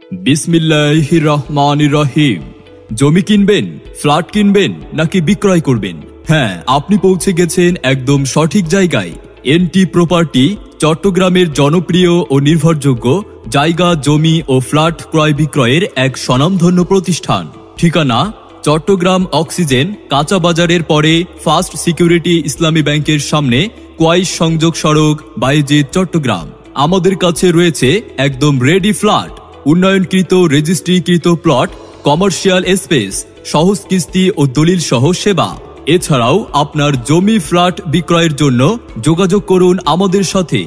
বিসমিল্লাহির রহমানির রহিম। জমি কিনবেন, ফ্ল্যাট কিনবেন নাকি বিক্রয় করবেন? হ্যাঁ, আপনি পৌঁছে গেছেন একদম সঠিক জায়গায়। এনটি প্রপার্টি চট্টগ্রামের জনপ্রিয় ও নির্ভরযোগ্য জায়গা, জমি ও ফ্ল্যাট ক্রয় বিক্রয়ের এক স্বনামধন্য প্রতিষ্ঠান। ঠিকানা: চট্টগ্রাম অক্সিজেন কাঁচা বাজারের পরে ফার্স্ট সিকিউরিটি ইসলামী ব্যাংকের সামনে, কোয়াইশ সংযোগ সড়ক, বায়েজিদ, চট্টগ্রাম। আমাদের কাছে রয়েছে একদম রেডি ফ্ল্যাট, উন্নয়নকৃত রেজিস্ট্রিকৃত প্লট, কমার্শিয়াল স্পেস, সহজ কিস্তি ও দলিল সহ সেবা। এছাড়াও আপনার জমি ফ্ল্যাট বিক্রয়ের জন্য যোগাযোগ করুন আমাদের সাথে।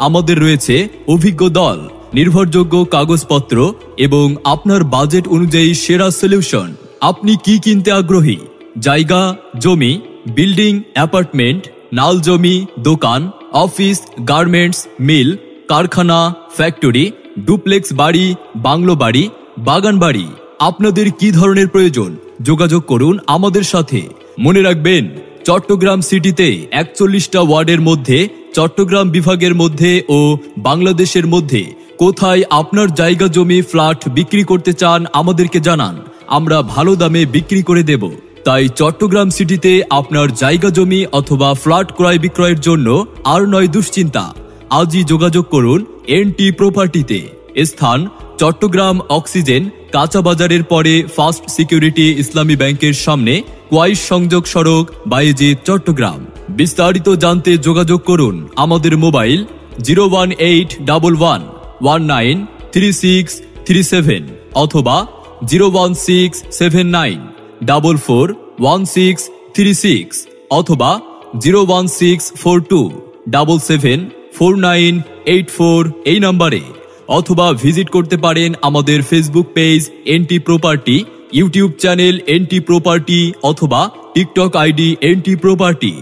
আমাদের রয়েছে অভিজ্ঞ দল, নির্ভরযোগ্য কাগজপত্র এবং আপনার বাজেট অনুযায়ী সেরা সলিউশন। আপনি কি কিনতে আগ্রহী? জায়গা, জমি, বিল্ডিং, অ্যাপার্টমেন্ট, নাল জমি, দোকান, অফিস, গার্মেন্টস, মিল, কারখানা, ফ্যাক্টরি, ডুপ্লেক্স বাড়ি, বাংলো বাড়ি, বাগান বাড়ি, আপনাদের কি ধরনের প্রয়োজন? যোগাযোগ করুন আমাদের সাথে। মনে রাখবেন, চট্টগ্রাম সিটিতে 41টা ওয়ার্ডের মধ্যে, চট্টগ্রাম বিভাগের মধ্যে ও বাংলাদেশের মধ্যে কোথায় আপনার জায়গা, জমি, ফ্ল্যাট বিক্রি করতে চান আমাদেরকে জানান, আমরা ভালো দামে বিক্রি করে দেব। তাই চট্টগ্রাম সিটিতে আপনার জায়গা, জমি অথবা ফ্ল্যাট ক্রয় বিক্রয়ের জন্য আর নয় দুশ্চিন্তা। আজই যোগাযোগ করুন এনটি প্রপার্টিতে। স্থান: চট্টগ্রাম অক্সিজেন কাঁচা বাজারের পরে ফার্স্ট সিকিউরিটি ইসলামী ব্যাংকের সামনে, কোয়াইশ সংযোগ সড়ক, বায়েজিদ, চট্টগ্রাম। বিস্তারিত জানতে যোগাযোগ করুন আমাদের মোবাইল 01811193637 অথবা 01679441636 অথবা 01642774984 এই নম্বরে, অথবা ভিজিট করতে পারেন আমাদের Facebook page NT property, YouTube channel NT property অথবা টিকটক আইডি এনটি প্রপার্টি।